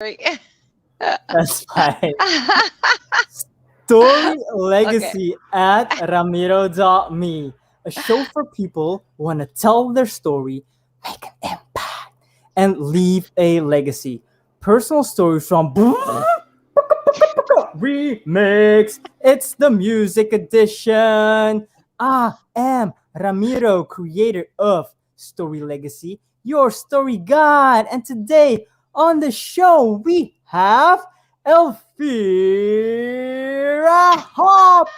Right. That's fine. Story Okay. Legacy at Ramiro.me. A show for people who want to tell their story, make an impact, and leave a legacy. Personal stories from Remix. It's the music edition. I am Ramiro, creator of Story Legacy, your story guide. And today on the show, we have Elvira Hopper.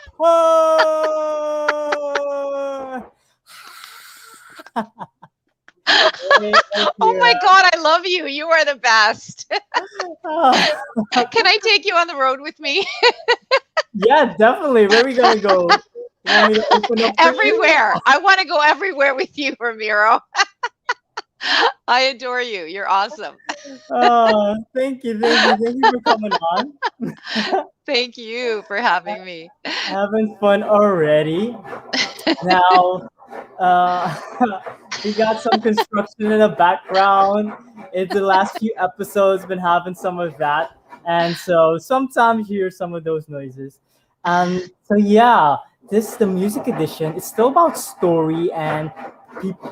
Hey, Oh my Elvira. God, I love you. You are the best. Ah, Can I take you on the road with me? yeah, definitely. Where are we gonna go? You want me to open up for you? Everywhere. I want to go everywhere with you, Ramiro. I adore you. You're awesome. Oh, thank you for coming on. Thank you for having me. Having fun already. Now, uh, we got some construction in the background. It's the last few episodes been having some of that, and so sometimes you hear some of those noises. So yeah, this is the music edition. It's still about story and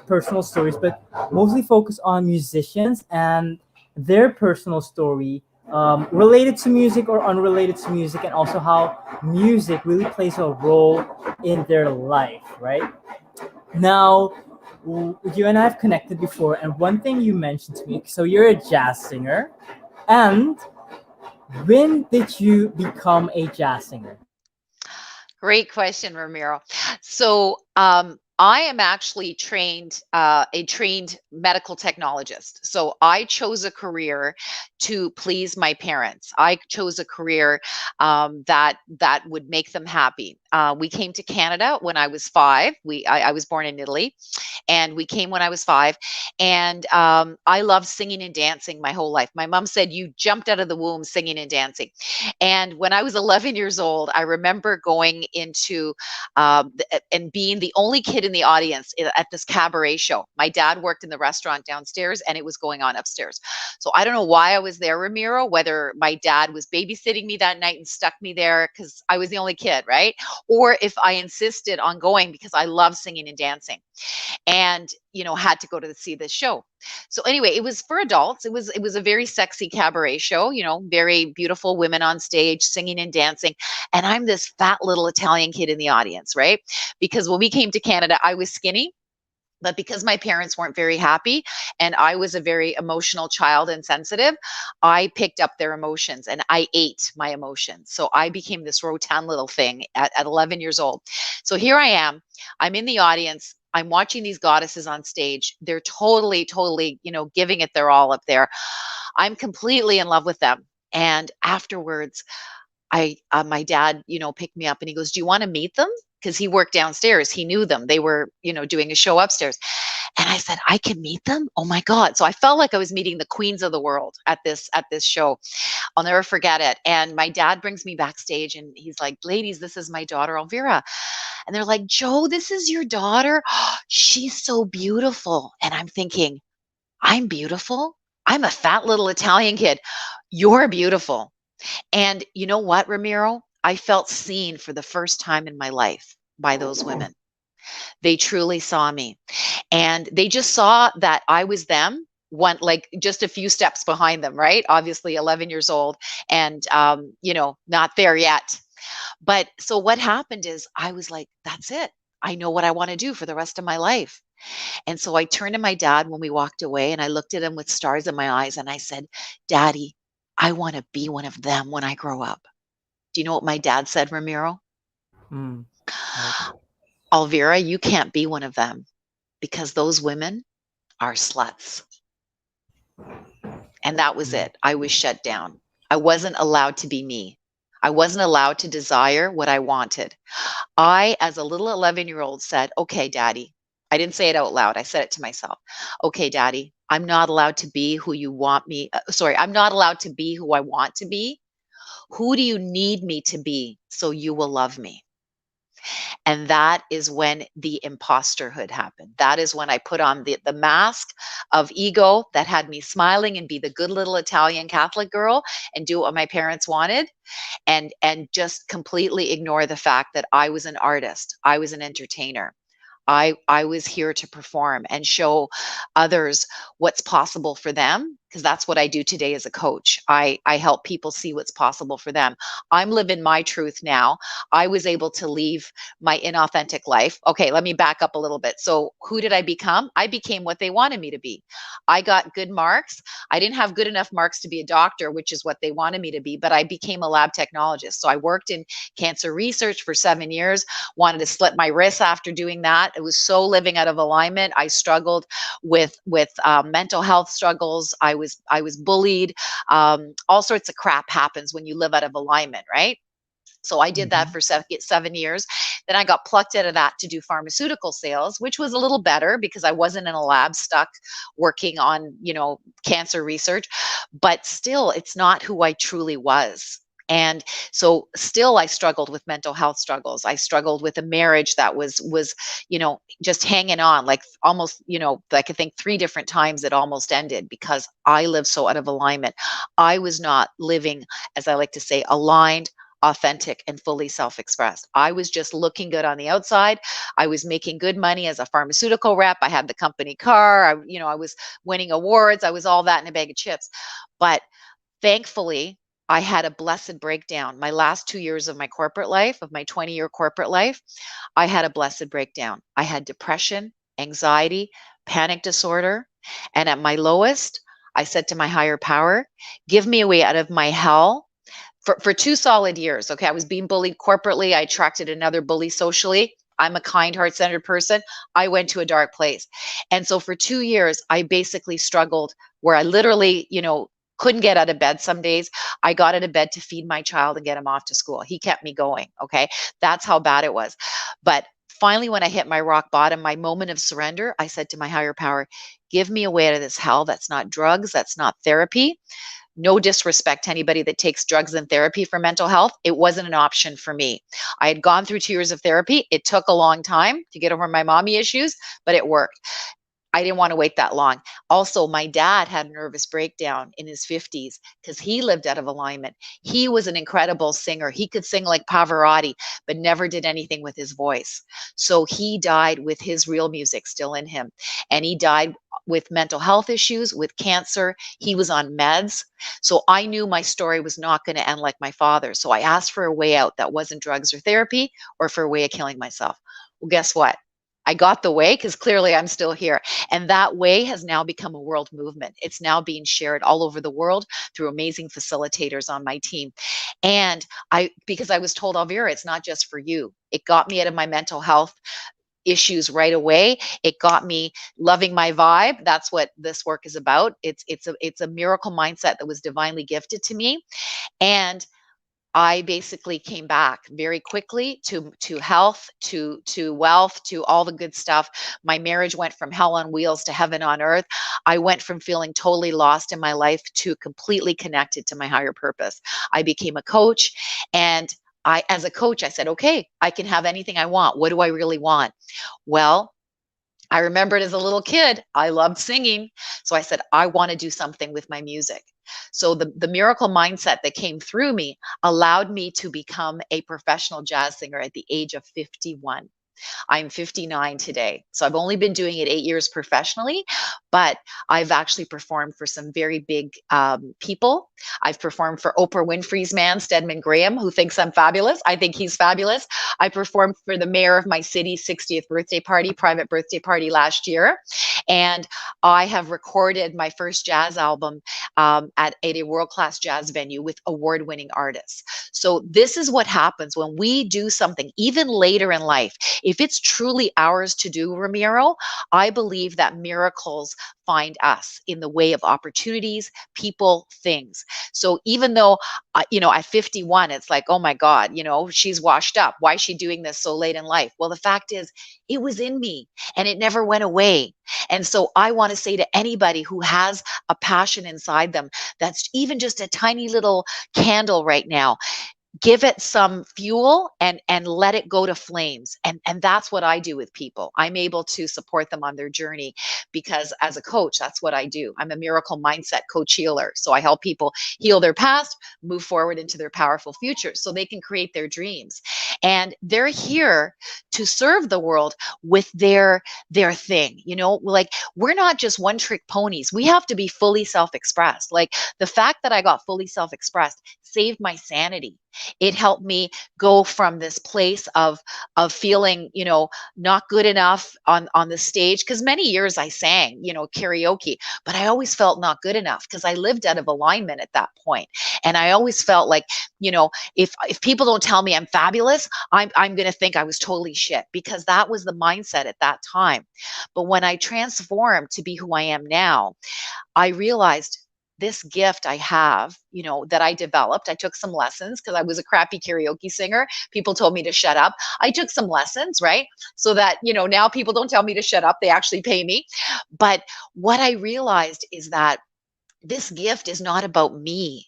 personal stories, but mostly focused on musicians and their personal story related to music or unrelated to music, and also how music really plays a role in their life, right? Now, you and I have connected before, and one thing you mentioned to me, so you're a jazz singer, and when did you become a jazz singer? Great question, Ramiro. So, I am actually a trained medical technologist. So I chose a career to please my parents. I chose a career that would make them happy. We came to Canada when I was 5. I was born in Italy, and we came when I was 5. And I loved singing and dancing my whole life. My mom said, "You jumped out of the womb singing and dancing." And when I was 11 years old, I remember going into and being the only kid in the audience at this cabaret show. My dad worked in the restaurant downstairs, and it was going on upstairs. So I don't know why I was there, Ramiro, whether my dad was babysitting me that night and stuck me there because I was the only kid, right? Or if I insisted on going because I love singing and dancing, and had to go to see this show. So anyway, it was for adults. It was a very sexy cabaret show, very beautiful women on stage singing and dancing, and I'm this fat little Italian kid in the audience, right? Because when we came to Canada, I was skinny, but because my parents weren't very happy and I was a very emotional child and sensitive, I picked up their emotions and I ate my emotions. So I became this rotund little thing at 11 years old. So here I am. I'm in the audience. I'm watching these goddesses on stage. They're totally, totally, giving it their all up there. I'm completely in love with them. And afterwards, my dad, picked me up and he goes, "Do you want to meet them?" Because he worked downstairs. He knew them. They were, doing a show upstairs. And I said, "I can meet them? Oh my God." So I felt like I was meeting the queens of the world at this show. I'll never forget it. And my dad brings me backstage and he's like, "Ladies, this is my daughter, Elvira." And they're like, "Joe, this is your daughter? She's so beautiful." And I'm thinking, I'm beautiful? I'm a fat little Italian kid. You're beautiful. And you know what, Ramiro? I felt seen for the first time in my life by those women. They truly saw me. And they just saw that I was them, one like just a few steps behind them, right? Obviously 11 years old and not there yet. But so what happened is I was like, that's it. I know what I want to do for the rest of my life. And so I turned to my dad when we walked away and I looked at him with stars in my eyes and I said, "Daddy, I want to be one of them when I grow up." Do you know what my dad said, Ramiro? Hmm. Right. "Elvira, you can't be one of them because those women are sluts." And that was Hmm. it. I was shut down. I wasn't allowed to be me. I wasn't allowed to desire what I wanted. I, as a little 11-year-old, said, "Okay, daddy." I didn't say it out loud. I said it to myself. "Okay, daddy, I'm not allowed to be who you want me. Sorry, I'm not allowed to be who I want to be. Who do you need me to be so you will love me?" And that is when the imposterhood happened. That is when I put on the mask of ego that had me smiling and be the good little Italian Catholic girl and do what my parents wanted, and just completely ignore the fact that I was an artist. I was an entertainer. I was here to perform and show others what's possible for them, because that's what I do today as a coach. I help people see what's possible for them. I'm living my truth now. I was able to leave my inauthentic life. Okay, let me back up a little bit. So, who did I become? I became what they wanted me to be. I got good marks. I didn't have good enough marks to be a doctor, which is what they wanted me to be, but I became a lab technologist. So, I worked in cancer research for 7 years, wanted to slit my wrists after doing that. It was so living out of alignment. I struggled with mental health struggles. I was bullied. All sorts of crap happens when you live out of alignment, right? So I did that Mhm. for 7 years. Then I got plucked out of that to do pharmaceutical sales, which was a little better because I wasn't in a lab stuck working on, cancer research. But still, it's not who I truly was. And so still I struggled with mental health struggles. I struggled with a marriage that was, just hanging on, like almost, like I think 3 different times it almost ended because I lived so out of alignment. I was not living, as I like to say, aligned, authentic, and fully self-expressed. I was just looking good on the outside. I was making good money as a pharmaceutical rep. I had the company car. I was winning awards. I was all that in a bag of chips. But thankfully, I had a blessed breakdown. My last 2 years of my corporate life, of my 20-year corporate life, I had a blessed breakdown. I had depression, anxiety, panic disorder. And at my lowest, I said to my higher power, give me a way out of my hell for 2 solid years. Okay. I was being bullied corporately. I attracted another bully socially. I'm a kind, heart centered person. I went to a dark place. And so for 2 years, I basically struggled where I literally, couldn't get out of bed some days. I got out of bed to feed my child and get him off to school. He kept me going. Okay. That's how bad it was. But finally, when I hit my rock bottom, my moment of surrender, I said to my higher power, give me a way out of this hell. That's not drugs. That's not therapy. No disrespect to anybody that takes drugs and therapy for mental health. It wasn't an option for me. I had gone through 2 years of therapy. It took a long time to get over my mommy issues, but it worked. I didn't want to wait that long. Also, my dad had a nervous breakdown in his 50s because he lived out of alignment. He was an incredible singer. He could sing like Pavarotti, but never did anything with his voice. So he died with his real music still in him. And he died with mental health issues, with cancer. He was on meds. So I knew my story was not going to end like my father. So I asked for a way out that wasn't drugs or therapy or for a way of killing myself. Well, guess what? I got the way because clearly I'm still here. And that way has now become a world movement. It's now being shared all over the world through amazing facilitators on my team. And because I was told, Elvira, it's not just for you. It got me out of my mental health issues right away. It got me loving my vibe. That's what this work is about. It's a miracle mindset that was divinely gifted to me. And I basically came back very quickly to health, to wealth, to all the good stuff. My marriage went from hell on wheels to heaven on earth. I went from feeling totally lost in my life to completely connected to my higher purpose. I became a coach, and as a coach, I said, okay, I can have anything I want. What do I really want? Well, I remembered as a little kid, I loved singing. So I said, I want to do something with my music. So the miracle mindset that came through me allowed me to become a professional jazz singer at the age of 51. I'm 59 today. So I've only been doing it 8 years professionally, but I've actually performed for some very big people. I've performed for Oprah Winfrey's man, Stedman Graham, who thinks I'm fabulous. I think he's fabulous. I performed for the mayor of my city's 60th birthday party, private birthday party last year. And I have recorded my first jazz album at a world-class jazz venue with award-winning artists. So this is what happens when we do something, even later in life. If it's truly ours to do, Ramiro, I believe that miracles find us in the way of opportunities, people, things. So even though, at 51, it's like, oh my God, she's washed up. Why is she doing this so late in life? Well, the fact is, it was in me and it never went away. And so I want to say to anybody who has a passion inside them, that's even just a tiny little candle right now, give it some fuel and let it go to flames. And that's what I do with people. I'm able to support them on their journey because as a coach, that's what I do. I'm a miracle mindset coach healer. So I help people heal their past, move forward into their powerful future so they can create their dreams. And they're here to serve the world with their thing. Like, we're not just one trick ponies. We have to be fully self-expressed. Like, the fact that I got fully self-expressed saved my sanity. It helped me go from this place of feeling, not good enough on the stage, because many years I sang, karaoke, but I always felt not good enough because I lived out of alignment at that point. And I always felt like, if people don't tell me I'm fabulous, I'm going to think I was totally shit, because that was the mindset at that time. But when I transformed to be who I am now, I realized this gift I have, that I developed. I took some lessons because I was a crappy karaoke singer. People told me to shut up. I took some lessons, right? So that, now people don't tell me to shut up. They actually pay me. But what I realized is that this gift is not about me.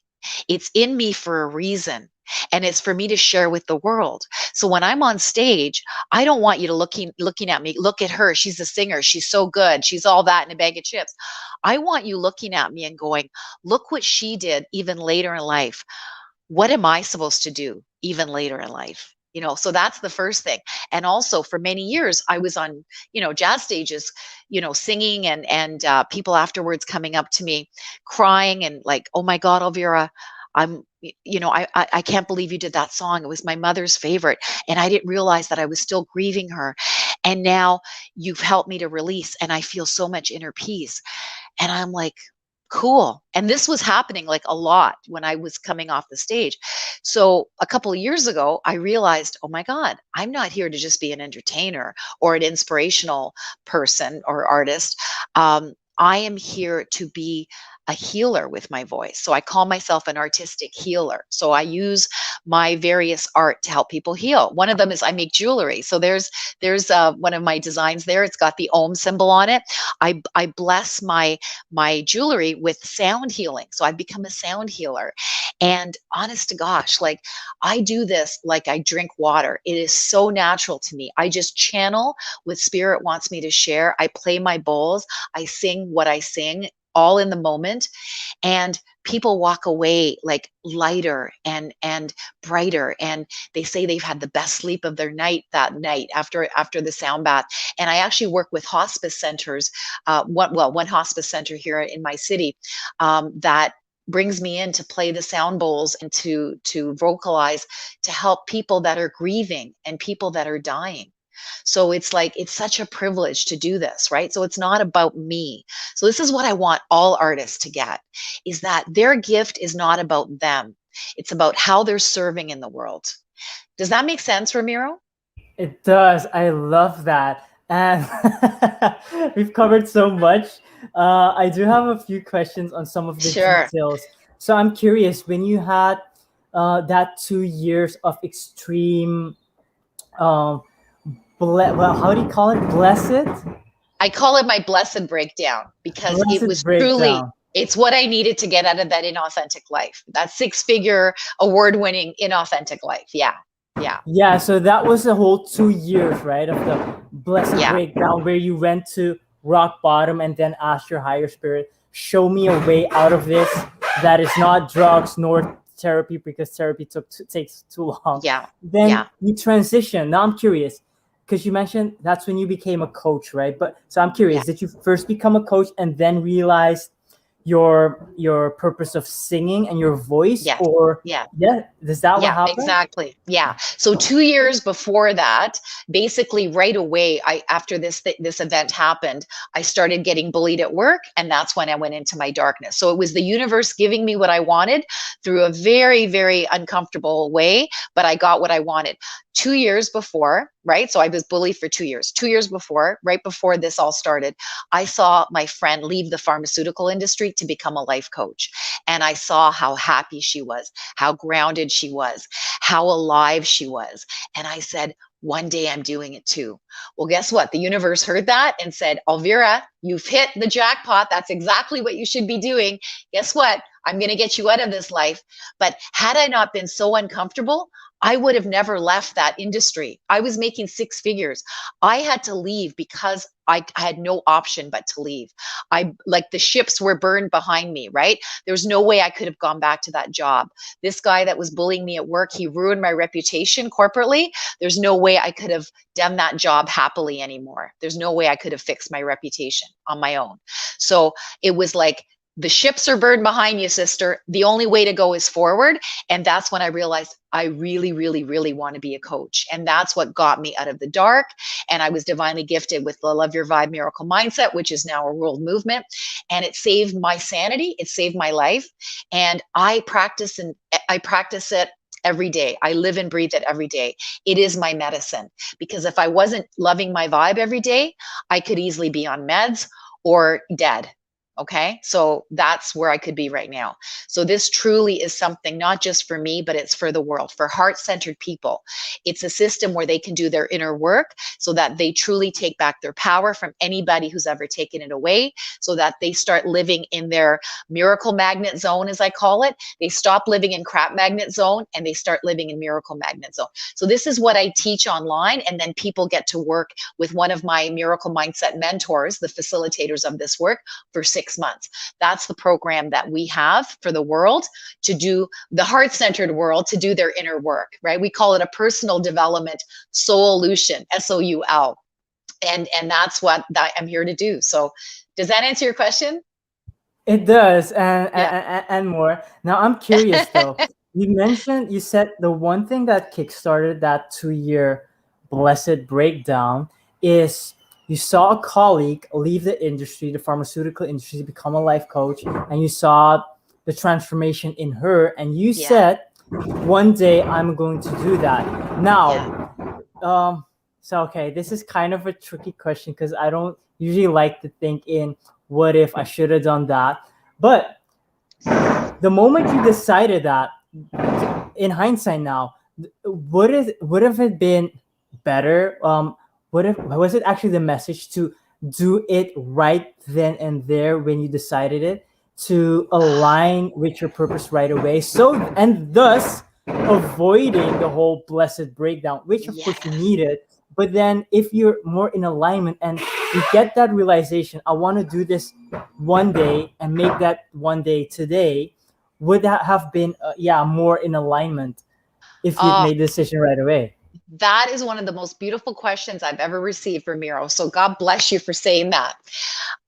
It's in me for a reason. And it's for me to share with the world. So when I'm on stage, I don't want you to looking at me. Look at her. She's a singer. She's so good. She's all that in a bag of chips. I want you looking at me and going, look what she did even later in life. What am I supposed to do even later in life? So that's the first thing. And also, for many years, I was on, jazz stages, singing, and people afterwards coming up to me crying and like, oh my God, Elvira, I'm, I can't believe you did that song. It was my mother's favorite. And I didn't realize that I was still grieving her. And now you've helped me to release, and I feel so much inner peace. And I'm like, cool. And this was happening like a lot when I was coming off the stage. So a couple of years ago, I realized, oh my God, I'm not here to just be an entertainer or an inspirational person or artist. I am here to be a healer with my voice. So I call myself an artistic healer. So I use my various art to help people heal. One of them is I make jewelry. So there's one of my designs there. It's got the Om symbol on it. I bless my jewelry with sound healing. So I've become a sound healer. And honest to gosh, like, I do this like I drink water. It is so natural to me. I just channel what spirit wants me to share. I play my bowls. I sing what I sing, all in the moment. And people walk away like lighter and brighter, and they say they've had the best sleep of their night that night after the sound bath. And I actually work with hospice centers, one hospice center here in my city, that brings me in to play the sound bowls and to vocalize, to help people that are grieving and people that are dying. So it's like, it's such a privilege to do this, right? So it's not about me. So this is what I want all artists to get, is that their gift is not about them. It's about how they're serving in the world. Does that make sense, Ramiro? It does. I love that. And we've covered so much. I do have a few questions on some of the Sure. details. So I'm curious, when you had that 2 years of extreme, um, well, how do you call it? Blessed? I call it my blessed breakdown because it Blessed was truly, breakdown. it's what I needed to get out of that inauthentic life, that six-figure award-winning inauthentic life. Yeah. Yeah. Yeah, so that was the whole 2 years, right, of the blessed Yeah. breakdown where you went to rock bottom and then asked your higher spirit, show me a way out of this that is not drugs nor therapy, because therapy takes too long. Yeah. Then Yeah. you transition. Now I'm curious, because you mentioned that's when you became a coach, right? But so I'm Yeah. curious, did you first become a coach and then realize your purpose of singing and your voice, Yes. or Yeah. yeah, is that what Yeah, happened? exactly. Yeah. So 2 years before that, basically right away, after this event happened, I started getting bullied at work, and that's when I went into my darkness. So it was the universe giving me what I wanted through a very, very uncomfortable way, but I got what I wanted. 2 years before, right? So I was bullied for 2 years. 2 years before, right before this all started, I saw my friend leave the pharmaceutical industry to become a life coach, and I saw how happy she was, how grounded she was, how alive she was. And I said, One day I'm doing it too. Well, guess what? The universe heard that and said, Elvira, you've hit the jackpot. That's exactly what you should be doing. Guess what? I'm going to get you out of this life. But had I not been so uncomfortable, I would have never left that industry. I was making six figures. I had to leave because I had no option but to leave. I like the ships were burned behind me, right? There's no way I could have gone back to that job. This guy that was bullying me at work, he ruined my reputation corporately. There's no way I could have done that job happily anymore. There's no way I could have fixed my reputation on my own. So it was like, the ships are burned behind you, sister. The only way to go is forward. And that's when I realized I really, really, really want to be a coach. And that's what got me out of the dark. And I was divinely gifted with the Love Your Vibe Miracle Mindset, which is now a world movement. And it saved my sanity. It saved my life. And I practice it every day. I live and breathe it every day. It is my medicine, because if I wasn't loving my vibe every day, I could easily be on meds or dead. Okay. So that's where I could be right now. So this truly is something not just for me, but it's for the world, for heart-centered people. It's a system where they can do their inner work so that they truly take back their power from anybody who's ever taken it away, so that they start living in their miracle magnet zone, as I call it. They stop living in crap magnet zone and they start living in miracle magnet zone. So this is what I teach online. And then people get to work with one of my miracle mindset mentors, the facilitators of this work, for 6 months. That's the program that we have for the world, to do the heart-centered world, to do their inner work, right? We call it a personal development solution, SOUL. And that's what I'm here to do. So does that answer your question? It does, Yeah. and more. Now I'm curious though. You said the one thing that kickstarted that 2 year blessed breakdown is you saw a colleague leave the industry, the pharmaceutical industry, to become a life coach, and you saw the transformation in her, and you Yeah. said, one day I'm going to do that. Yeah. Now, so okay, this is kind of a tricky question because I don't usually like to think in what if I should have done that. But the moment you decided that, in hindsight now, would have it been better? Would have was it actually the message to do it right then and there when you decided it, to align with your purpose right away? So, and thus avoiding the whole blessed breakdown, which of course you Yes. needed. But then if you're more in alignment and you get that realization, I want to do this one day and make that one day today, would that have been yeah, more in alignment if you'd Uh, made the decision right away? that is one of the most beautiful questions I've ever received, Ramiro. So God bless you for saying that.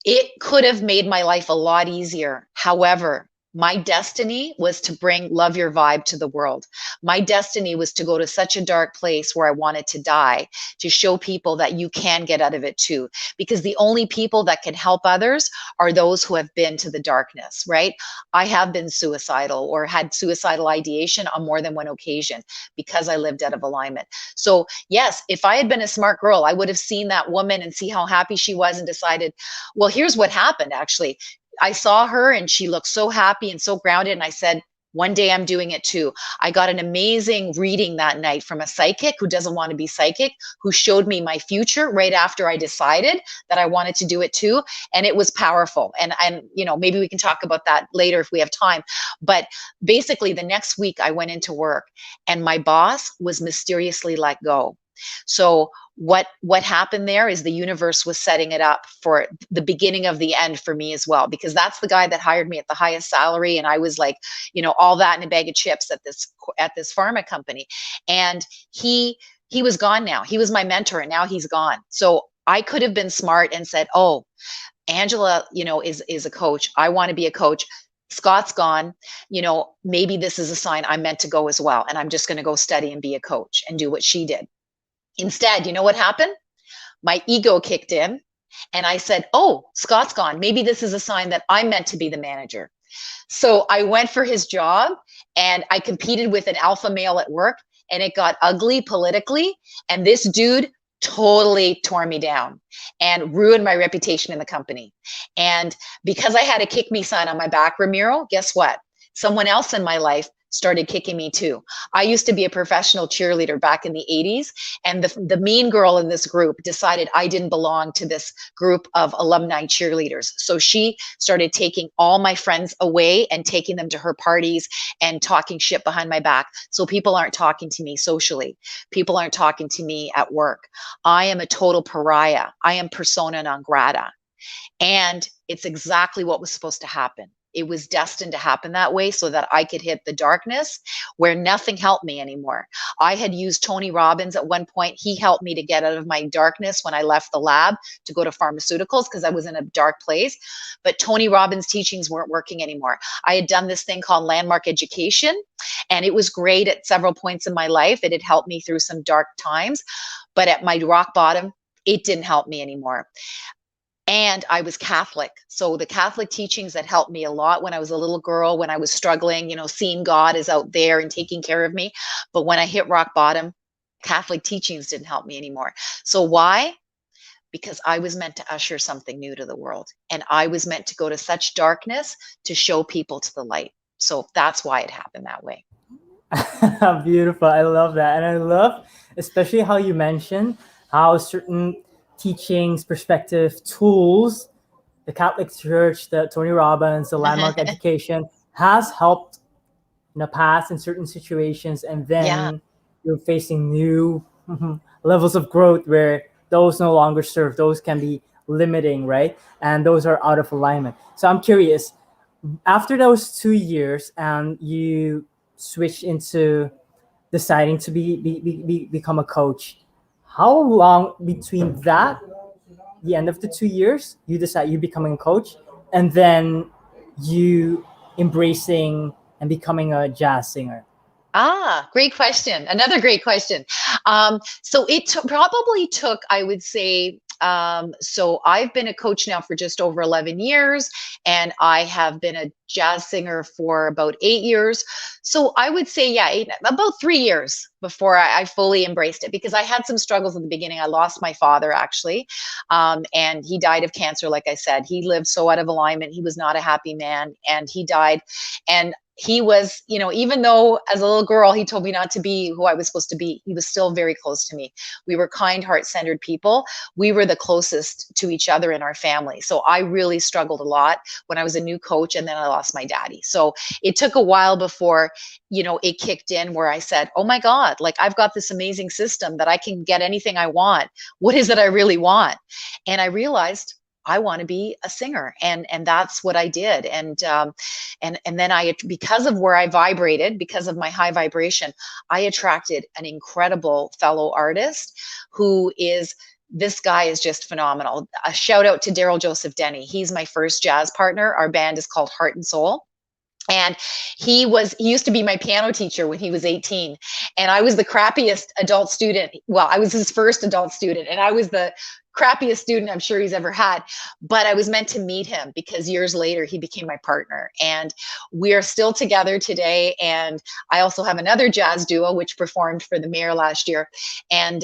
It could have made my life a lot easier. However, my destiny was to bring Love Your Vibe to the world. My destiny was to go to such a dark place where I wanted to die, to show people that you can get out of it too. Because the only people that can help others are those who have been to the darkness, right? I have been suicidal or had suicidal ideation on more than one occasion because I lived out of alignment. So, yes, if I had been a smart girl, I would have seen that woman and see how happy she was and decided, well, here's what happened actually. I saw her and she looked so happy and so grounded. And I said, one day I'm doing it too. I got an amazing reading that night from a psychic who doesn't want to be psychic, who showed me my future right after I decided that I wanted to do it too. And it was powerful. And you know, maybe we can talk about that later if we have time. But basically the next week I went into work and my boss was mysteriously let go. So what happened there is the universe was setting it up for the beginning of the end for me as well, because that's the guy that hired me at the highest salary, and I was like, you know, all that in a bag of chips at this pharma company. And he was gone now. He was my mentor and now he's gone. So I could have been smart and said, oh, Angela, you know, is a coach. I want to be a coach. Scott's gone. You know, maybe this is a sign I'm meant to go as well, and I'm just going to go study and be a coach and do what she did. Instead, you know what happened? My ego kicked in and I said, oh, Scott's gone. Maybe this is a sign that I'm meant to be the manager. So I went for his job and I competed with an alpha male at work, and it got ugly politically. And this dude totally tore me down and ruined my reputation in the company. And because I had a kick me sign on my back, Ramiro, guess what? someone else in my life started kicking me too. I used to be a professional cheerleader back in the 80s, and the mean girl in this group decided I didn't belong to this group of alumni cheerleaders. So she started taking all my friends away and taking them to her parties and talking shit behind my back. So people aren't talking to me socially. People aren't talking to me at work. I am a total pariah. I am persona non grata. And it's exactly what was supposed to happen. It was destined to happen that way so that I could hit the darkness where nothing helped me anymore. I had used Tony Robbins at one point. He helped me to get out of my darkness when I left the lab to go to pharmaceuticals because I was in a dark place. But Tony Robbins' teachings weren't working anymore. I had done this thing called landmark education, and it was great at several points in my life. It had helped me through some dark times. But at my rock bottom, it didn't help me anymore. And I was Catholic. So the Catholic teachings that helped me a lot when I was a little girl, when I was struggling, seeing God is out there and taking care of me. But when I hit rock bottom, Catholic teachings didn't help me anymore. So why? Because I was meant to usher something new to the world. And I was meant to go to such darkness to show people to the light. So that's why it happened that way. Beautiful. I love that. And I love especially how you mentioned how certain teachings, perspective, tools, the Catholic Church, the Tony Robbins, the landmark education has helped in the past in certain situations. And Yeah. then you're facing new levels of growth where those no longer serve. Those can be limiting, right? And those are out of alignment. So I'm curious, after those 2 years and you switch into deciding to become a coach, how long between that, the end of the 2 years, you decide you becoming a coach, and then you embracing and becoming a jazz singer? Great question. Another great question. So it probably took, I would say, so I've been a coach now for just over 11 years, and I have been a jazz singer for about 8 years. So I would say, yeah, about 3 years before I fully embraced it, because I had some struggles in the beginning. I lost my father, actually, and he died of cancer. Like I said, he lived so out of alignment. He was not a happy man, and he died. And he was, even though as a little girl, he told me not to be who I was supposed to be, he was still very close to me. We were kind, heart centered people. We were the closest to each other in our family. So I really struggled a lot when I was a new coach, and then I lost my daddy. So it took a while before, it kicked in where I said, oh my God, like I've got this amazing system that I can get anything I want. What is it I really want? And I realized I want to be a singer, and that's what I did. And then because of where I vibrated, because of my high vibration, I attracted an incredible fellow artist who is. This guy is just phenomenal. A shout out to Daryl Joseph Denny. He's my first jazz partner. Our band is called Heart and Soul. And he used to be my piano teacher when he was 18. And I was the crappiest adult student. Well, I was his first adult student, and I was the crappiest student I'm sure he's ever had. But I was meant to meet him because years later he became my partner. And we are still together today. And I also have another jazz duo, which performed for the mayor last year. And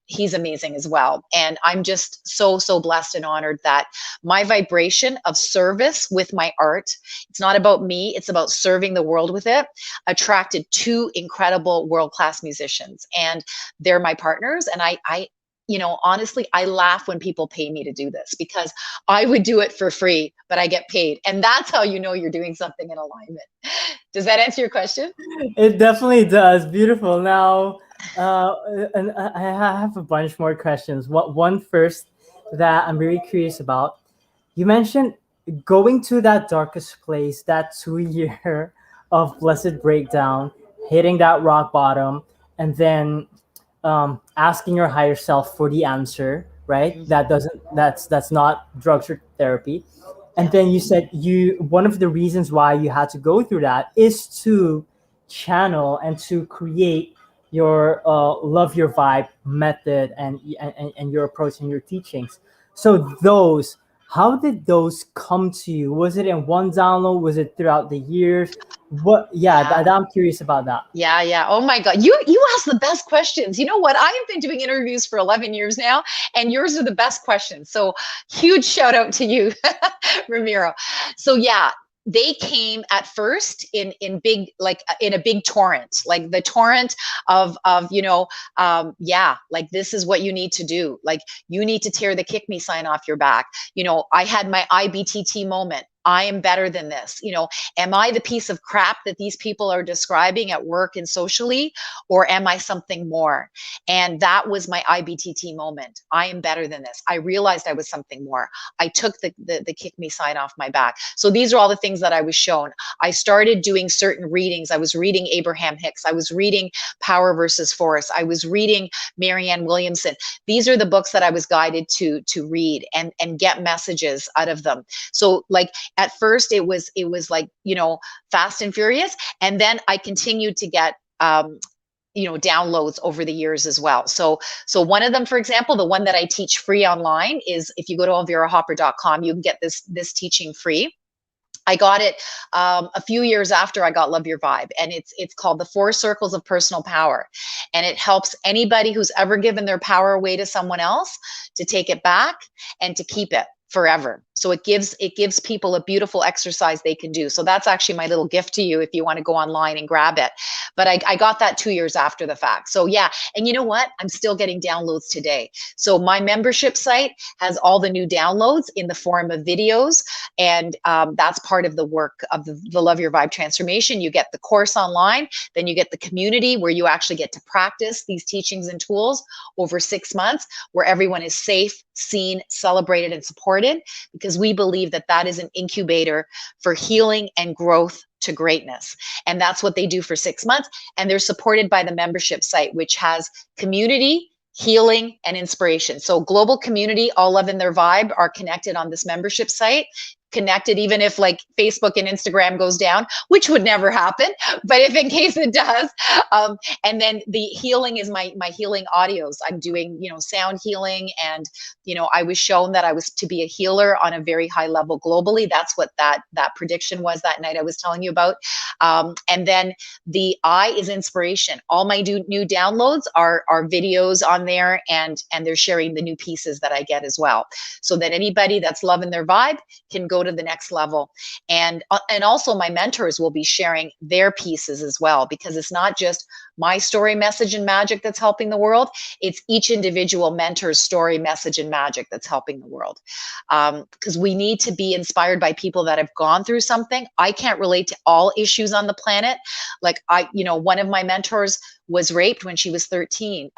he's amazing as well. And I'm just so, so blessed and honored that my vibration of service with my art, it's not about me, it's about serving the world with it, attracted two incredible world-class musicians. And they're my partners. And I honestly, I laugh when people pay me to do this because I would do it for free, but I get paid. And that's how you know you're doing something in alignment. Does that answer your question? It definitely does. Beautiful. Now, and I have a bunch more questions. One first that I'm very curious about. You mentioned going to that darkest place, that 2 year of blessed breakdown, hitting that rock bottom, and then asking your higher self for the answer. Right? Mm-hmm. That's not drugs or therapy. And Yeah. then you said one of the reasons why you had to go through that is to channel and to create your love your vibe method and your approach and your teachings. So those, how did those come to you? Was it in one download? Was it throughout the years? What? Yeah, Yeah. I'm curious about that. Yeah, yeah. Oh my God. You ask the best questions. You know what? I've been doing interviews for 11 years now, and yours are the best questions. So huge shout out to you, Ramiro. So yeah, they came at first in big, like in a big torrent, like the torrent of yeah, like this is what you need to do, like you need to tear the kick me sign off your back. I had my IBTT moment. I am better than this. Am I the piece of crap that these people are describing at work and socially, or am I something more? And that was my IBTT moment. I am better than this. I realized I was something more. I took the kick me sign off my back. So these are all the things that I was shown. I started doing certain readings. I was reading Abraham Hicks. I was reading Power versus Force. I was reading Marianne Williamson. These are the books that I was guided to read and get messages out of them. So like at first it was like, fast and furious. And then I continued to get downloads over the years as well. So one of them, for example, the one that I teach free online is, if you go to elvirahopper.com, you can get this teaching free. I got it a few years after I got Love Your Vibe, and it's called The 4 Circles of Personal Power, and it helps anybody who's ever given their power away to someone else to take it back and to keep it forever. So it gives people a beautiful exercise they can do. So that's actually my little gift to you if you want to go online and grab it. But I got that 2 years after the fact. So yeah, and you know what? I'm still getting downloads today. So my membership site has all the new downloads in the form of videos, and that's part of the work of the Love Your Vibe transformation. You get the course online, then you get the community where you actually get to practice these teachings and tools over 6 months, where everyone is safe, seen, celebrated, and supported, because we believe that that is an incubator for healing and growth to greatness. And that's what they do for 6 months. And they're supported by the membership site, which has community, healing, and inspiration. So global community, all Love in Their Vibe, are connected on this membership site. Connected even if like Facebook and Instagram goes down, which would never happen, but if in case it does. And then the healing is my healing audios. I'm doing sound healing, and I was shown that I was to be a healer on a very high level globally. That's what that prediction was that night I was telling you about. And then the I is inspiration. All my new downloads are videos on there, and they're sharing the new pieces that I get as well, so that anybody that's loving their vibe can go to the next level. And also my mentors will be sharing their pieces as well, because it's not just my story, message, and magic that's helping the world. It's each individual mentor's story, message, and magic that's helping the world. Because we need to be inspired by people that have gone through something. I can't relate to all issues on the planet. Like one of my mentors was raped when she was 13.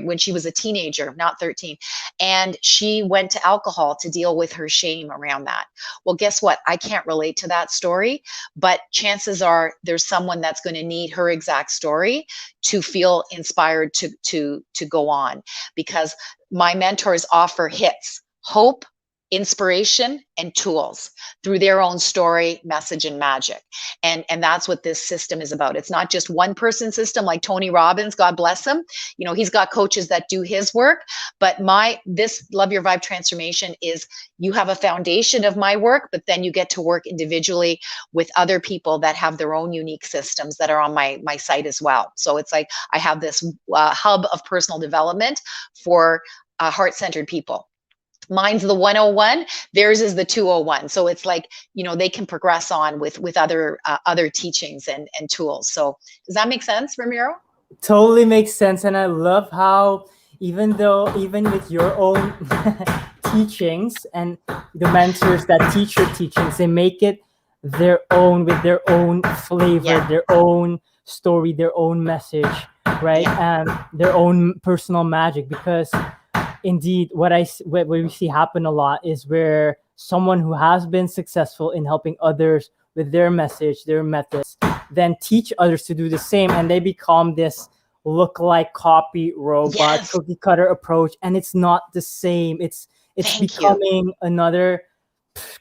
When she was a teenager, not 13. And she went to alcohol to deal with her shame around that. Well, guess what? I can't relate to that story, but chances are there's someone that's going to need her exact story to feel inspired to go on, because my mentors offer hits, hope, inspiration, and tools through their own story, message, and magic. And that's what this system is about. It's not just one person system like Tony Robbins, God bless him. He's got coaches that do his work, but this Love Your Vibe transformation is, you have a foundation of my work, but then you get to work individually with other people that have their own unique systems that are on my site as well. So it's like I have this hub of personal development for heart-centered people. Mine's the 101, theirs is the 201. So it's like, they can progress on with other teachings and tools. So does that make sense, Ramiro? Totally makes sense. And I love how even with your own teachings and the mentors that teach your teachings, they make it their own, with their own flavor, their own story, their own message, right? And their own personal magic. Because indeed, what we see happen a lot is where someone who has been successful in helping others with their message, their methods, then teach others to do the same, and they become this look-like copy robot, cookie cutter approach, and it's not the same. It's becoming another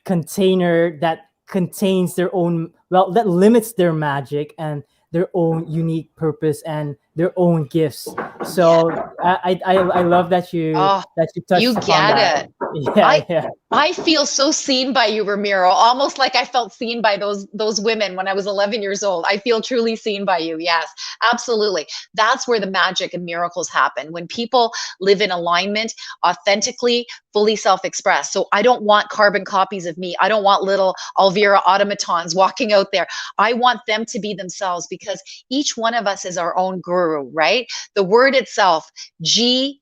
container that contains their own, that limits their magic and their own unique purpose and their own gifts. Yeah. So I love Oh, that you you touched upon get that. it. Yeah, I yeah. I feel so seen by you, Ramiro, almost like I felt seen by those women when I was 11 years old. I feel truly seen by you. Yes, absolutely. That's where the magic and miracles happen. When people live in alignment, authentically, fully self-expressed. So I don't want carbon copies of me. I don't want little Elvira automatons walking out there. I want them to be themselves because each one of us is our own guru, right? The word itself, GURU,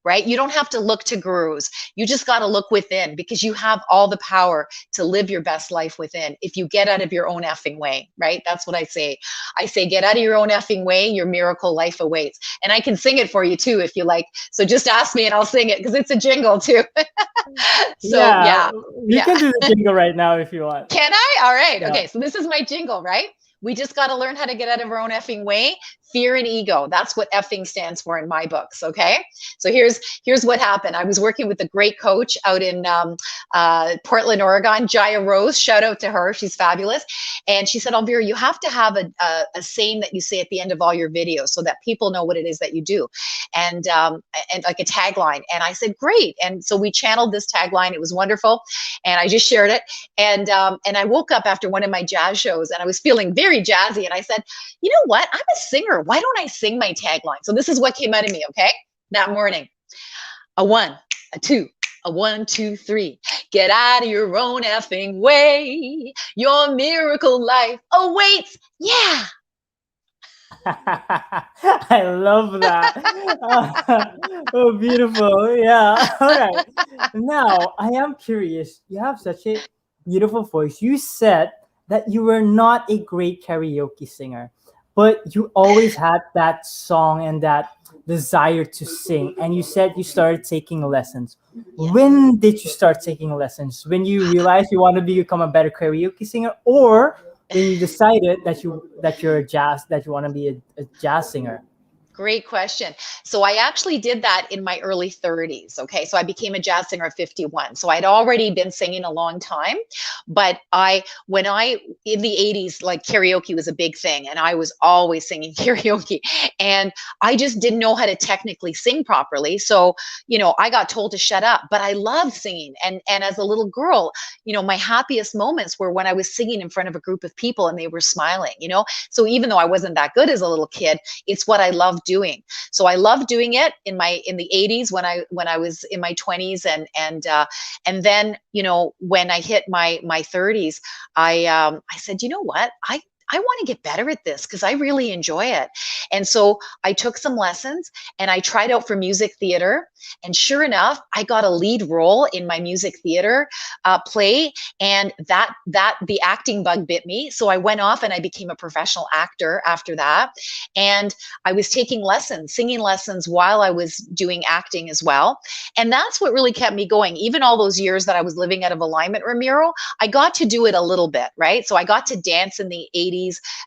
right? You don't have to look to gurus. You just got to look within because you have all the power to live your best life within if you get out of your own effing way, right? That's what I say. I say, get out of your own effing way, your miracle life awaits. And I can sing it for you too if you like. So just ask me and I'll sing it because it's a jingle too. So Yeah, yeah, you yeah. can do the jingle right now if you want. Can I? All right. Yeah. Okay. So this is my jingle, right? We just got to learn how to get out of our own effing way. Fear and ego. That's what effing stands for in my books. Okay. So here's what happened. I was working with a great coach out in Portland, Oregon, Jaya Rose. Shout out to her. She's fabulous. And she said, Elvira, you have to have a saying that you say at the end of all your videos so that people know what it is that you do, and like a tagline. And I said, great. And so we channeled this tagline. It was wonderful, and I just shared it. And I woke up after one of my jazz shows and I was feeling very jazzy. And I said, you know what? I'm a singer. Why don't I sing my tagline? So this is what came out of me, okay? That morning. A one, a two, a one, two, three. Get out of your own effing way. Your miracle life awaits. Yeah. I love that. Oh, beautiful. Yeah. All right. Now, I am curious. You have such a beautiful voice. You said that you were not a great karaoke singer, but you always had that song and that desire to sing. And you said you started taking lessons. Yes. When did you start taking lessons? When you realized you want to become a better karaoke singer, or when you decided that you want to be a jazz singer? Great question. So I actually did that in my early 30s. Okay. So I became a jazz singer at 51. So I'd already been singing a long time. But in the 80s, like karaoke was a big thing. And I was always singing karaoke. And I just didn't know how to technically sing properly. So, I got told to shut up. But I loved singing. And as a little girl, my happiest moments were when I was singing in front of a group of people and they were smiling. So even though I wasn't that good as a little kid, it's what I loved doing. So I loved doing it in the 80s when I was in my 20s, and then when I hit my 30s, I said, you know what, I want to get better at this because I really enjoy it. And so I took some lessons and I tried out for music theater. And sure enough, I got a lead role in my music theater play. And that the acting bug bit me. So I went off and I became a professional actor after that. And I was taking lessons, singing lessons while I was doing acting as well. And that's what really kept me going. Even all those years that I was living out of alignment, Ramiro, I got to do it a little bit, right? So I got to dance in the 80s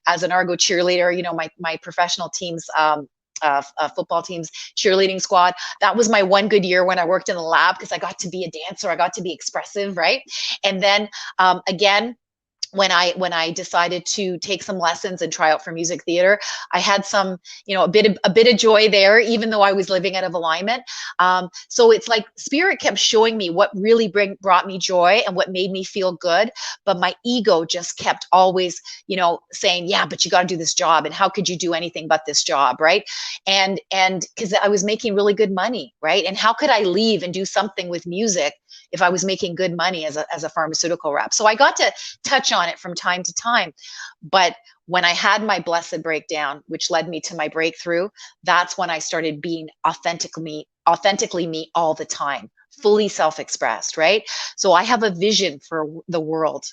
as an Argo cheerleader, my professional teams, football teams, cheerleading squad. That was my one good year when I worked in the lab because I got to be a dancer. I got to be expressive, right? And then again, when I decided to take some lessons and try out for music theater, I had some, a bit of joy there, even though I was living out of alignment. So it's like spirit kept showing me what really brought me joy and what made me feel good. But my ego just kept always, saying, yeah, but you got to do this job. And how could you do anything but this job? Right. And because I was making really good money. Right. And how could I leave and do something with music if I was making good money as a pharmaceutical rep? So I got to touch on it from time to time. But when I had my blessed breakdown, which led me to my breakthrough, that's when I started being authentically me all the time, fully self-expressed, right? So I have a vision for the world,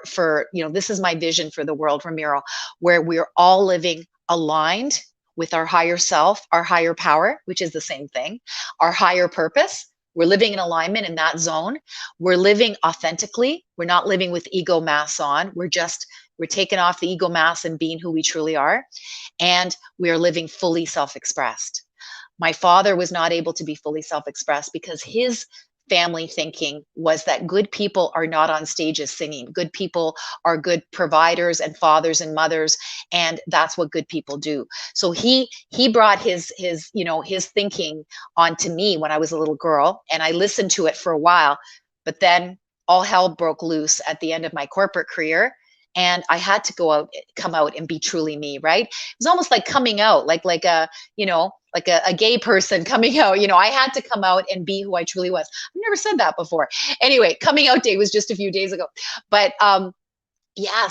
for this is my vision for the world, Ramiro, where we're all living aligned with our higher self, our higher power, which is the same thing, our higher purpose. We're living in alignment in that zone. We're living authentically. We're not living with ego masks on. We're taking off the ego mask and being who we truly are. And we are living fully self-expressed. My father was not able to be fully self-expressed because his family thinking was that good people are not on stages singing. Good people are good providers and fathers and mothers, and that's what good people do. So he brought his his thinking onto me when I was a little girl, and I listened to it for a while, but then all hell broke loose at the end of my corporate career, and I had to come out and be truly me, right? It was almost like coming out, like a, like a gay person coming out. I had to come out and be who I truly was. I've never said that before. Anyway, coming out day was just a few days ago. But yeah,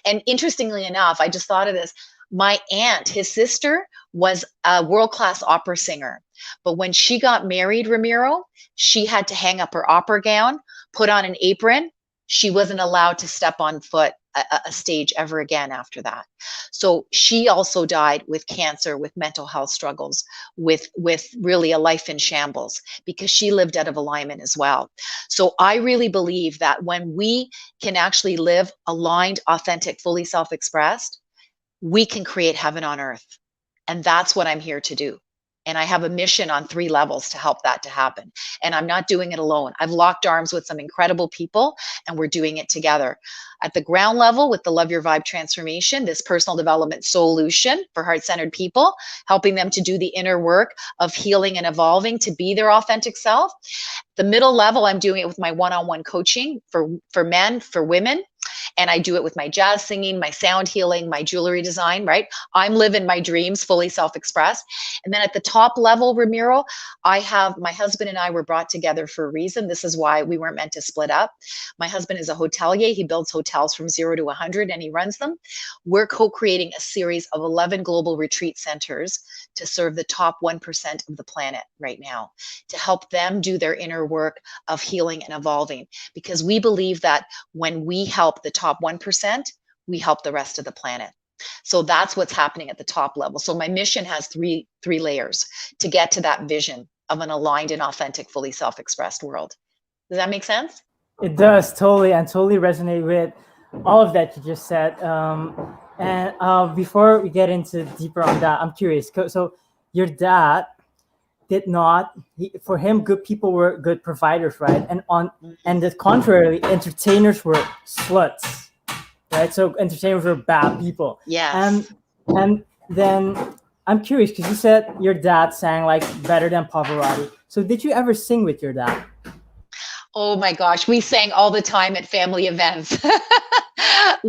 and interestingly enough, I just thought of this. My aunt, his sister, was a world-class opera singer. But when she got married, Ramiro, she had to hang up her opera gown, put on an apron. She wasn't allowed to step on foot a stage ever again after that. So she also died with cancer, with mental health struggles, with really a life in shambles, because she lived out of alignment as well. So I really believe that when we can actually live aligned, authentic, fully self-expressed, we can create heaven on earth. And that's what I'm here to do. And I have a mission on 3 levels to help that to happen. And I'm not doing it alone. I've locked arms with some incredible people, and we're doing it together. At the ground level, with the Love Your Vibe transformation, this personal development solution for heart-centered people, helping them to do the inner work of healing and evolving to be their authentic self. The middle level, I'm doing it with my one-on-one coaching for men, for women. And I do it with my jazz singing, my sound healing, my jewelry design, right? I'm living my dreams, fully self-expressed. And then at the top level, Ramiro, I have my husband and I were brought together for a reason. This is why we weren't meant to split up. My husband is a hotelier. He builds hotels from 0 to 100 and he runs them. We're co-creating a series of 11 global retreat centers to serve the top 1% of the planet right now, to help them do their inner work of healing and evolving. Because we believe that when we help the top 1%, we help the rest of the planet. So that's what's happening at the top level. So my mission has three layers to get to that vision of an aligned and authentic, fully self-expressed world. Does that make sense? It does totally, and totally resonate with all of that you just said. And before we get into deeper on that, I'm curious. So your dad did not. For him, good people were good providers, right? And the contrary, entertainers were sluts, right? So entertainers were bad people. Yes. And then I'm curious because you said your dad sang like better than Pavarotti. So did you ever sing with your dad? Oh my gosh, we sang all the time at family events.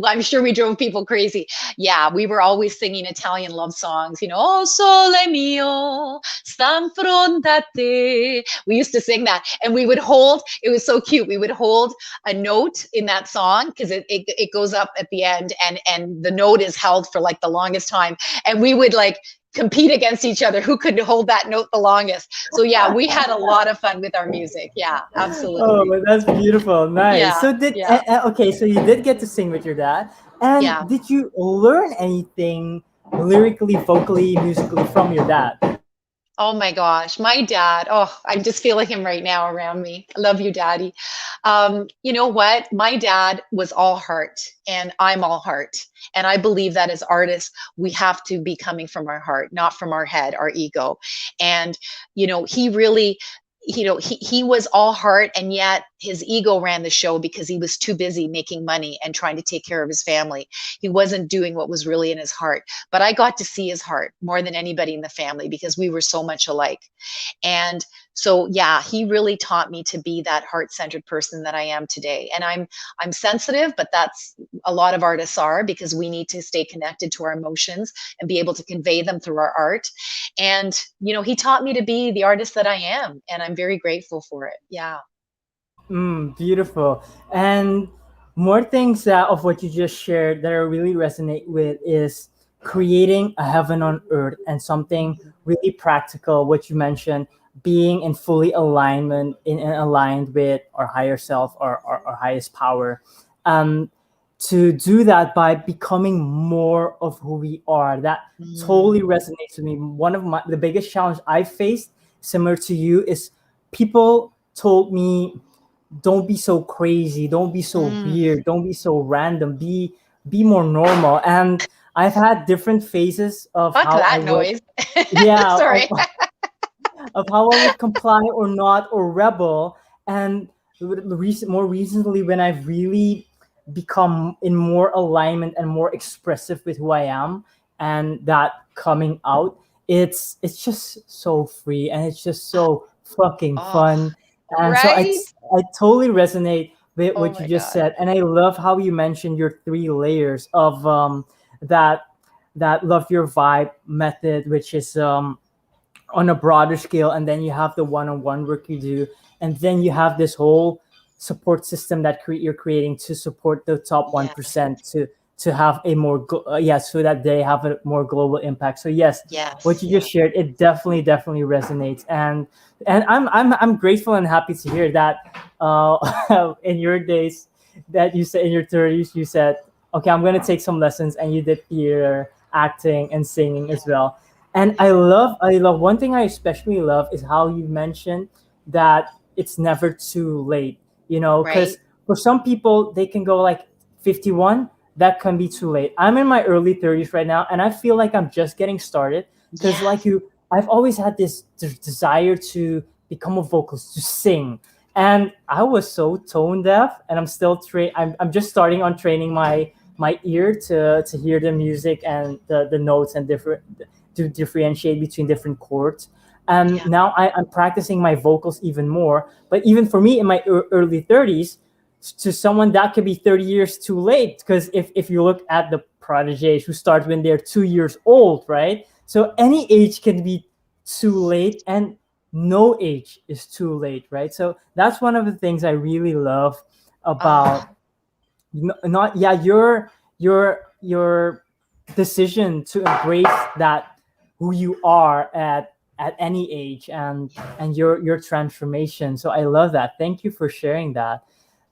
I'm sure we drove people crazy. Yeah, we were always singing Italian love songs, Oh sole mio, stan fronte a te. We used to sing that, and we would hold, it was so cute. We would hold a note in that song because it goes up at the end, and the note is held for like the longest time. And we would like compete against each other who could hold that note the longest. So yeah, we had a lot of fun with our music. Yeah, absolutely. Oh, that's beautiful. Nice. Yeah, So yeah. okay, so you did get to sing with your dad. And Yeah. did you learn anything lyrically, vocally, musically from your dad? Oh my gosh, my dad. Oh, I'm just feeling him right now around me. I love you, Daddy. You know what? My dad was all heart, and I'm all heart. And I believe that as artists, we have to be coming from our heart, not from our head, our ego. And, he really, he was all heart, and yet his ego ran the show because he was too busy making money and trying to take care of his family. He wasn't doing what was really in his heart. But I got to see his heart more than anybody in the family because we were so much alike. And so yeah, he really taught me to be that heart-centered person that I am today. And I'm sensitive, but that's a lot of artists are, because we need to stay connected to our emotions and be able to convey them through our art. And he taught me to be the artist that I am, and I'm very grateful for it. Yeah. Beautiful. And more things of what you just shared that I really resonate with is creating a heaven on earth and something really practical. What you mentioned, being in fully alignment, in aligned with our higher self, our highest power. Um, to do that by becoming more of who we are. That totally resonates with me. One of the biggest challenge I faced, similar to you, is people told me, don't be so crazy, don't be so weird, don't be so random, be more normal. And I've had different phases of Fuck how I that would, noise. yeah, Sorry. of how I would comply or not or rebel. And more recently, when I've really become in more alignment and more expressive with who I am, and that coming out, it's just so free, and it's just so fucking Oh, fun. And so right? I totally resonate with Oh what you my just God. said, and I love how you mentioned your three layers of that that love your vibe method, which is on a broader scale, and then you have the one-on-one work you do, and then you have this whole support system that you're creating to support the top Yes, 1% to have a more yeah, so that they have a more global impact. So yes, what yes, you yeah, just shared, it definitely resonates. And I'm grateful and happy to hear that in your days, that you said in your 30s, you said, okay, I'm going to take some lessons, and you did theater, acting, and singing yeah, as well. And yeah, I love one thing I especially love is how you mentioned that it's never too late, right? because for some people they can go like 51, that can be too late. I'm in my early 30s right now, and I feel like I'm just getting started, because like Yes, you, I've always had this desire to become a vocalist, to sing. And I was so tone deaf, and I'm just starting on training my ear to hear the music and the notes and different to differentiate between different chords. And yeah, now I'm practicing my vocals even more. But even for me in my early 30s, to someone that could be 30 years too late. Because if you look at the prodigies who start when they're 2 years old, right? So any age can be too late, and no age is too late, right? So that's one of the things I really love oh, about not yeah your decision to embrace that who you are at any age, and your transformation. So I love that. Thank you for sharing that.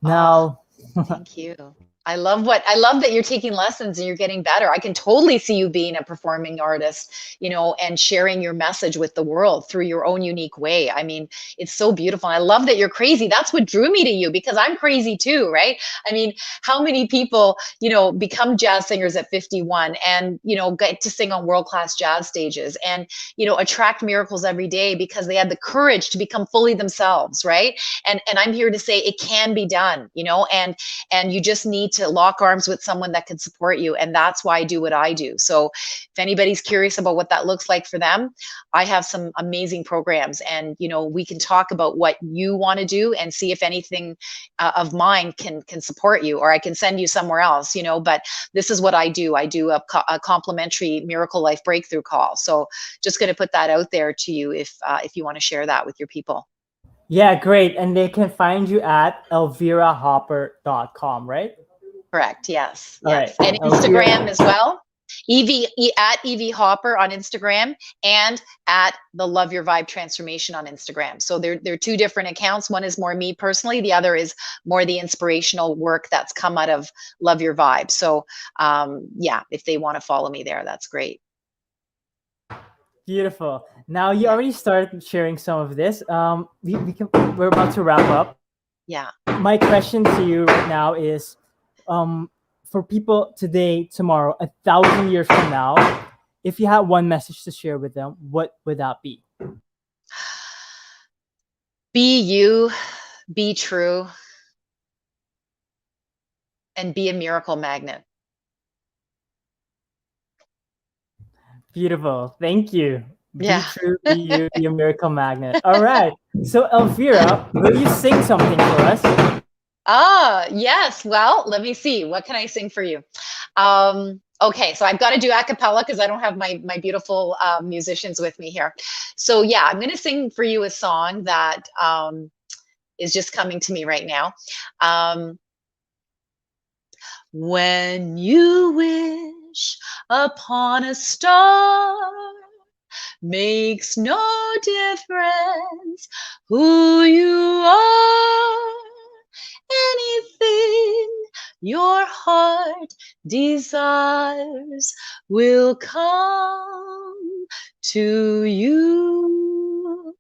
oh. Now, Thank you. I love that you're taking lessons and you're getting better. I can totally see you being a performing artist, and sharing your message with the world through your own unique way. I mean, it's so beautiful. I love that you're crazy. That's what drew me to you, because I'm crazy too, right? I mean, how many people, become jazz singers at 51 and, get to sing on world-class jazz stages and, attract miracles every day because they had the courage to become fully themselves, right? And I'm here to say it can be done, and you just need to lock arms with someone that can support you, and that's why I do what I do. So if anybody's curious about what that looks like for them, I have some amazing programs, and we can talk about what you want to do and see if anything of mine can support you, or I can send you somewhere else, but this is what I do. I do a complimentary Miracle Life Breakthrough call. So just going to put that out there to you if you want to share that with your people. yeah, great. And they can find you at elvirahopper.com, right? Correct. Yes. All right, Yes. And Instagram as elvira. well. At EV Hopper on Instagram, and at the Love Your Vibe Transformation on Instagram. So they're two different accounts. One is more me personally. The other is more the inspirational work that's come out of Love Your Vibe. So yeah, if they want to follow me there, that's great. Beautiful. Now you Yeah. already started sharing some of this. We're about to wrap up. Yeah. My question to you right now is, um, for people today, tomorrow, 1,000 years from now, if you had one message to share with them, what would that be? Be you, be true, and be a miracle magnet. Beautiful. Thank you. Be Yeah. true, be you, be a miracle magnet. All right. So, Elvira, will you sing something for us? Ah, yes. Well, let me see. What can I sing for you? Okay, so I've got to do a cappella because I don't have my beautiful musicians with me here. So yeah, I'm going to sing for you a song that is just coming to me right now. Um, when you wish upon a star, makes no difference who you are. Anything your heart desires will come to you.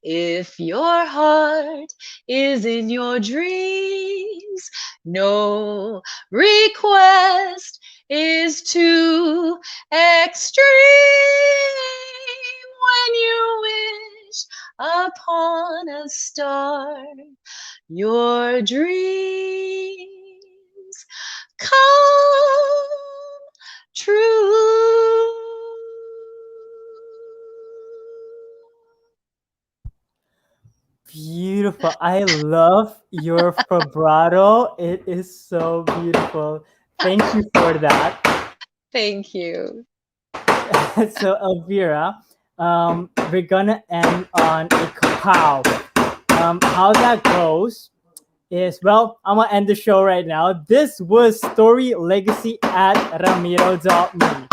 If your heart is in your dreams, no request is too extreme. When you wish upon a star, your dreams come true. Beautiful. I love your vibrato. It is so beautiful. Thank you for that. Thank you. So, Elvira, we're gonna end on a kapow. How that goes is, well, I'm gonna end the show right now. This was Story Legacy at Ramiro.me.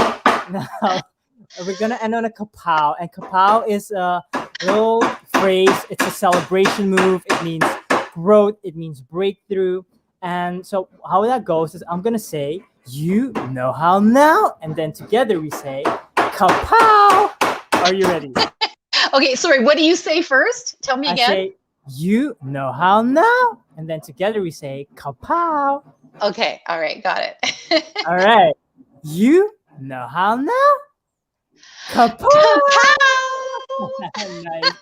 Now, we're gonna end on a kapow, and kapow is a little phrase. It's a celebration move. It means growth. It means breakthrough. And so, how that goes is, I'm gonna say, "You know how now," and then together we say, "Kapow!" Are you ready? Okay, sorry, what do you say first? Tell me I again. say, "You know how now," and then together we say, "Kapow!" Okay, all right, got it. All right. You know how now? Kapow! Kapow! Nice.